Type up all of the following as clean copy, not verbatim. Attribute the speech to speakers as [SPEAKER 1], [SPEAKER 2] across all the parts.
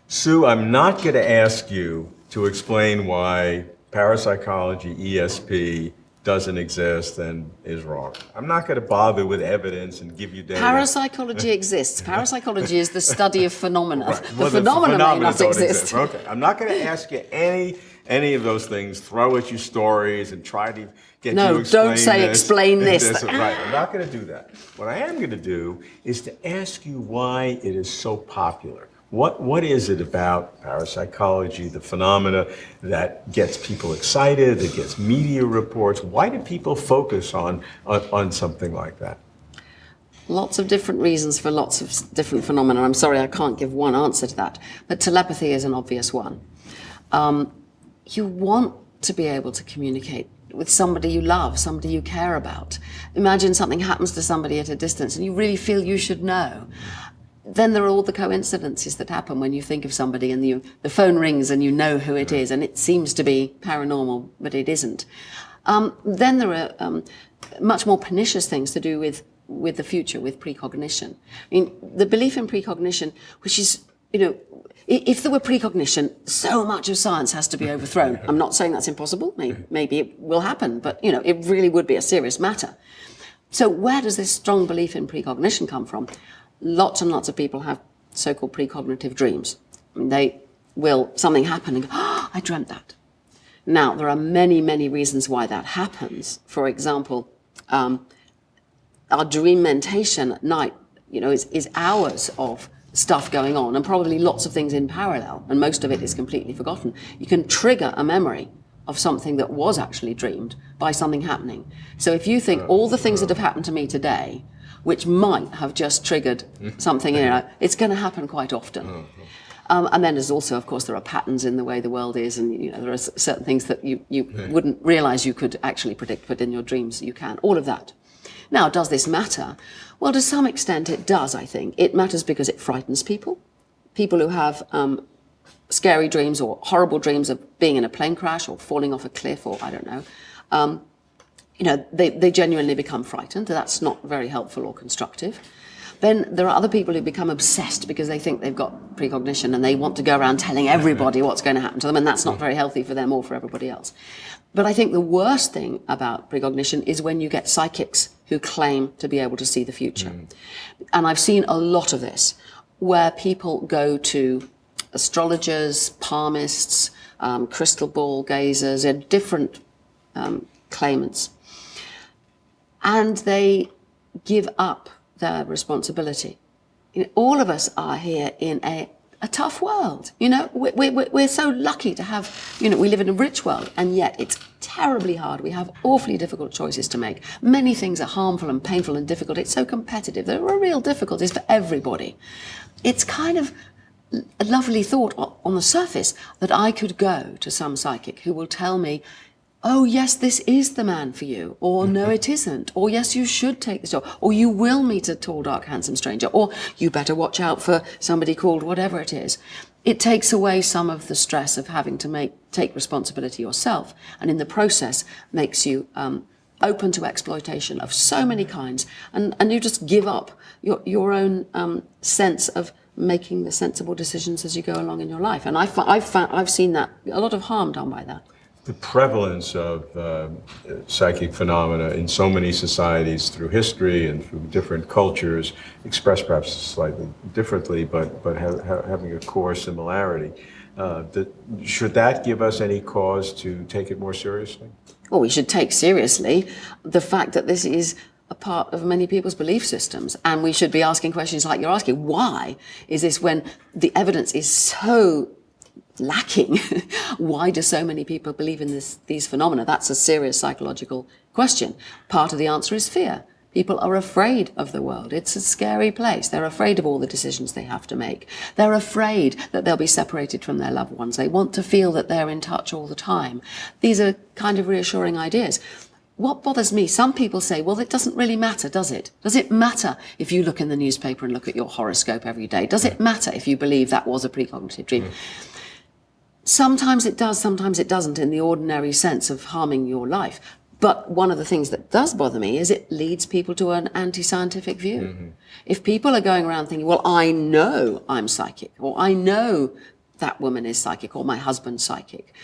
[SPEAKER 1] Sue, I'm not going to ask you to explain why parapsychology, ESP, doesn't exist and is wrong. I'm not going to bother with evidence and give you data.
[SPEAKER 2] Parapsychology exists. Parapsychology is the study of phenomena.
[SPEAKER 1] Right.
[SPEAKER 2] The phenomena may not
[SPEAKER 1] don't
[SPEAKER 2] exist.
[SPEAKER 1] Okay, I'm not going to ask you any of those things, throw at you stories and try to get you to explain
[SPEAKER 2] don't say
[SPEAKER 1] this,
[SPEAKER 2] explain this.
[SPEAKER 1] Right, I'm not going to do that. What I am going to do is to ask you why it is so popular. What is it about parapsychology, the phenomena that gets people excited, that gets media reports? Why do people focus on something like that?
[SPEAKER 2] Lots of different reasons for lots of different phenomena. I'm sorry, I can't give one answer to that. But telepathy is an obvious one. You want to be able to communicate with somebody you love, somebody you care about. Imagine something happens to somebody at a distance and you really feel you should know. Then there are all the coincidences that happen when you think of somebody and the phone rings and you know who it is and it seems to be paranormal, but it isn't. Then there are much more pernicious things to do with the future, with precognition. I mean, the belief in precognition, which is, if there were precognition, so much of science has to be overthrown. I'm not saying that's impossible. Maybe it will happen, but, it really would be a serious matter. So where does this strong belief in precognition come from? Lots and lots of people have so-called precognitive dreams. I mean, something happen and go, oh, I dreamt that. Now, there are many, many reasons why that happens. For example, our dream mentation at night, is hours of stuff going on and probably lots of things in parallel, and most of it is completely forgotten. You can trigger a memory of something that was actually dreamed by something happening. So if you think all the things that have happened to me today, which might have just triggered something, it's going to happen quite often. And then there's also, of course, there are patterns in the way the world is, and there are certain things that you wouldn't realize you could actually predict, but in your dreams you can. All of that. Now, does this matter? Well, to some extent it does, I think. It matters because it frightens people. People who have scary dreams or horrible dreams of being in a plane crash or falling off a cliff or I don't know, they genuinely become frightened. That's not very helpful or constructive. Then there are other people who become obsessed because they think they've got precognition and they want to go around telling everybody what's going to happen to them, and that's not very healthy for them or for everybody else. But I think the worst thing about precognition is when you get psychics who claim to be able to see the future. And I've seen a lot of this, where people go to astrologers, palmists, crystal ball gazers, and different claimants, and they give up their responsibility. All of us are here in a tough world. We're so lucky to have, we live in a rich world, and yet it's terribly hard. We have awfully difficult choices to make. Many things are harmful and painful and difficult. It's so competitive. There are real difficulties for everybody. It's kind of a lovely thought on the surface that I could go to some psychic who will tell me, oh, yes, this is the man for you, or no, it isn't, or yes, you should take this job, or you will meet a tall, dark, handsome stranger, or you better watch out for somebody called whatever it is. It takes away some of the stress of having to take responsibility yourself, and in the process makes you open to exploitation of so many kinds, and you just give up your own sense of making the sensible decisions as you go along in your life. And I've seen that, a lot of harm done by that.
[SPEAKER 1] The prevalence of psychic phenomena in so many societies through history and through different cultures, expressed perhaps slightly differently, but having a core similarity. Should that give us any cause to take it more seriously?
[SPEAKER 2] Well, we should take seriously the fact that this is a part of many people's belief systems, and we should be asking questions like you're asking. Why is this, when the evidence is so lacking? Why do so many people believe in these phenomena? That's a serious psychological question. Part of the answer is fear. People are afraid of the world. It's a scary place. They're afraid of all the decisions they have to make. They're afraid that they'll be separated from their loved ones. They want to feel that they're in touch all the time. These are kind of reassuring ideas. What bothers me, some people say, well, it doesn't really matter, does it? Does it matter if you look in the newspaper and look at your horoscope every day? Does it matter if you believe that was a precognitive dream? Sometimes it does, sometimes it doesn't, in the ordinary sense of harming your life. But one of the things that does bother me is it leads people to an anti-scientific view. If people are going around thinking, well, I know I'm psychic, or I know that woman is psychic or my husband's psychic.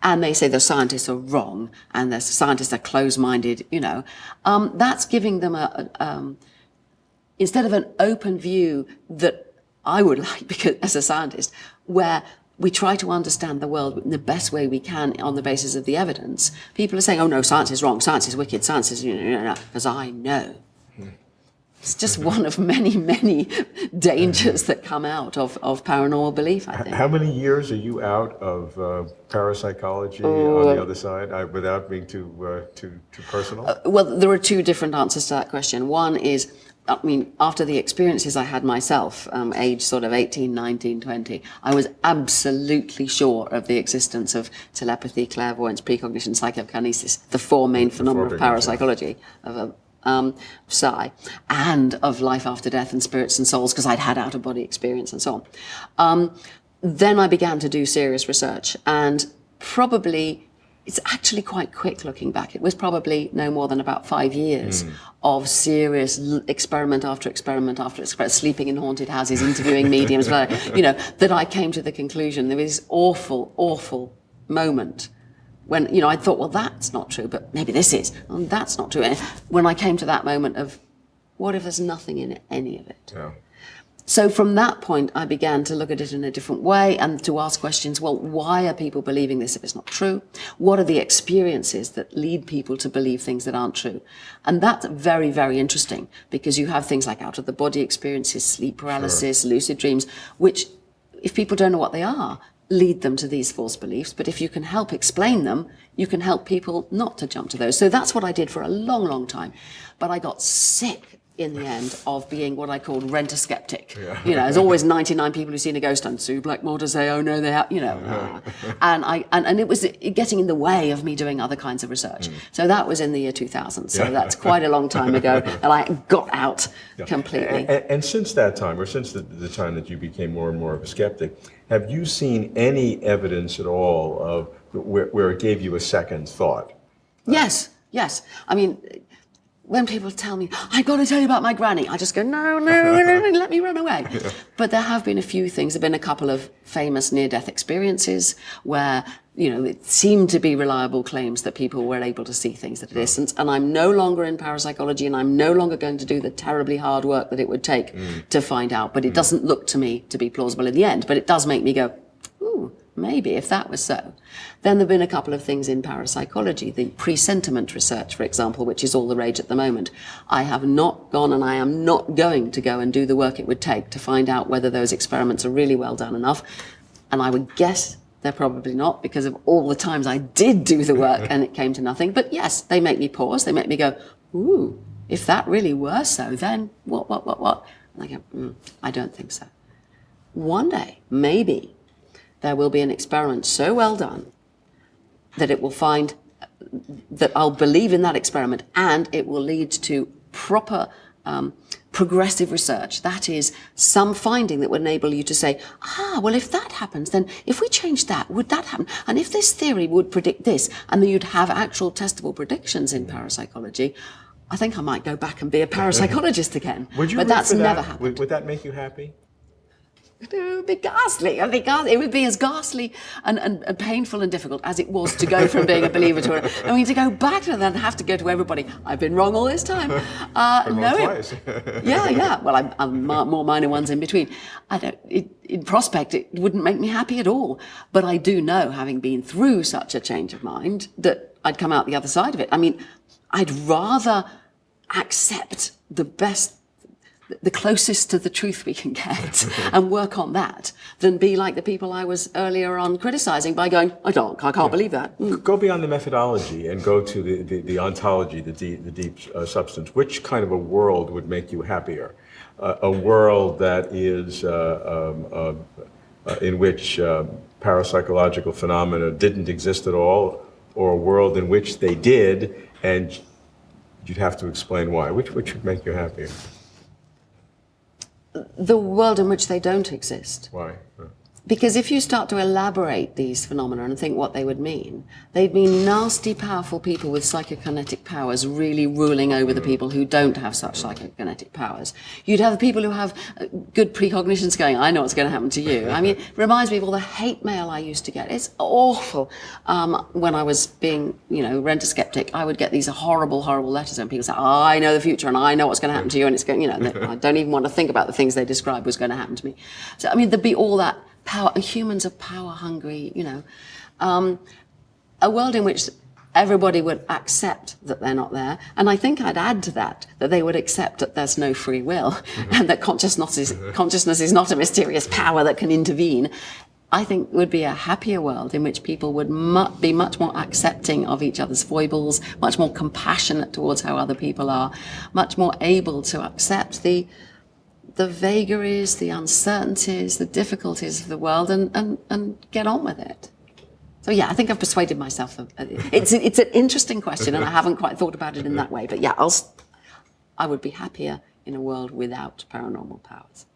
[SPEAKER 2] And they say the scientists are wrong and the scientists are closed-minded, that's giving them instead of an open view that I would like, because as a scientist, where we try to understand the world in the best way we can on the basis of the evidence, people are saying, oh no, science is wrong, science is wicked, science is, because I know. It's just one of many, many dangers that come out of paranormal belief, I think.
[SPEAKER 1] How many years are you out of parapsychology on the other side, without being too personal?
[SPEAKER 2] Well, there are two different answers to that question. One is, after the experiences I had myself, age sort of 18, 19, 20, I was absolutely sure of the existence of telepathy, clairvoyance, precognition, psychokinesis, the four main phenomena of parapsychology, of psi, and of life after death and spirits and souls, because I'd had out-of-body experience and so on. Then I began to do serious research, and probably, it's actually quite quick looking back. It was probably no more than about 5 years of serious experiment after experiment after experiment, sleeping in haunted houses, interviewing mediums, that I came to the conclusion there was this awful, awful moment when, I thought, well, that's not true, but maybe this is, and that's not true. And when I came to that moment of, what if there's nothing in any of it?
[SPEAKER 1] Yeah.
[SPEAKER 2] So from that point, I began to look at it in a different way and to ask questions, well, why are people believing this if it's not true? What are the experiences that lead people to believe things that aren't true? And that's very, very interesting, because you have things like out-of-the-body experiences, sleep paralysis, lucid dreams, which, if people don't know what they are, lead them to these false beliefs. But if you can help explain them, you can help people not to jump to those. So that's what I did for a long, long time. But I got sick in the end of being what I called rent-a-skeptic. Yeah. There's always 99 people who've seen a ghost and Sue Blackmore to say, oh no, they have, and it was getting in the way of me doing other kinds of research. So that was in the year 2000. So that's quite a long time ago, and I got out completely.
[SPEAKER 1] And since that time, or since the time that you became more and more of a skeptic, have you seen any evidence at all of where it gave you a second thought?
[SPEAKER 2] Yes. When people tell me, I've got to tell you about my granny, I just go, no, let me run away. Yeah. But there have been a few things. There have been a couple of famous near-death experiences where, it seemed to be reliable claims that people were able to see things at a distance. And I'm no longer in parapsychology, and I'm no longer going to do the terribly hard work that it would take to find out. But it doesn't look to me to be plausible in the end. But it does make me go, ooh, maybe if that was so. Then there have been a couple of things in parapsychology, the presentiment research, for example, which is all the rage at the moment. I have not gone, and I am not going to go and do the work it would take to find out whether those experiments are really well done enough. And I would guess they're probably not, because of all the times I did do the work and it came to nothing. But yes, they make me pause. They make me go, ooh, if that really were so, then what? And I go, I don't think so. One day, maybe, there will be an experiment so well done that it will find that I'll believe in that experiment, and it will lead to proper progressive research. That is, some finding that would enable you to say, well, if that happens, then if we change that, would that happen? And if this theory would predict this, and then you'd have actual testable predictions in parapsychology, I think I might go back and be a parapsychologist again. But that's never happened.
[SPEAKER 1] Would that make you happy?
[SPEAKER 2] It would be ghastly. It would be as ghastly and painful and difficult as it was to go from being a believer to to go back to that and have to go to everybody. I've been wrong all this time.
[SPEAKER 1] Twice.
[SPEAKER 2] Yeah. Well, I'm more minor ones in between. In prospect, it wouldn't make me happy at all. But I do know, having been through such a change of mind, that I'd come out the other side of it. I'd rather accept the closest to the truth we can get and work on that than be like the people I was earlier on criticizing by going, I can't believe that.
[SPEAKER 1] Go beyond the methodology and go to the ontology, the deep substance. Which kind of a world would make you happier? A world that is in which parapsychological phenomena didn't exist at all, or a world in which they did and you'd have to explain why? Which would make you happier?
[SPEAKER 2] The world in which they don't exist.
[SPEAKER 1] Why?
[SPEAKER 2] Because if you start to elaborate these phenomena and think what they would mean, they'd mean nasty, powerful people with psychokinetic powers really ruling over the people who don't have such psychokinetic powers. You'd have the people who have good precognitions going, I know what's going to happen to you. I mean, it reminds me of all the hate mail I used to get. It's awful. When I was being, renter skeptic, I would get these horrible, horrible letters and people say, I know the future and I know what's going to happen to you. And it's going, I don't even want to think about the things they described was going to happen to me. So, I mean, there'd be all that power. Humans are power hungry, a world in which everybody would accept that they're not there. And I think I'd add to that they would accept that there's no free will and that consciousness is not a mysterious power that can intervene. I think would be a happier world in which people would be much more accepting of each other's foibles, much more compassionate towards how other people are, much more able to accept the vagaries, the uncertainties, the difficulties of the world and get on with it. So yeah, I think I've persuaded myself. It's an interesting question and I haven't quite thought about it in that way. But yeah, I would be happier in a world without paranormal powers.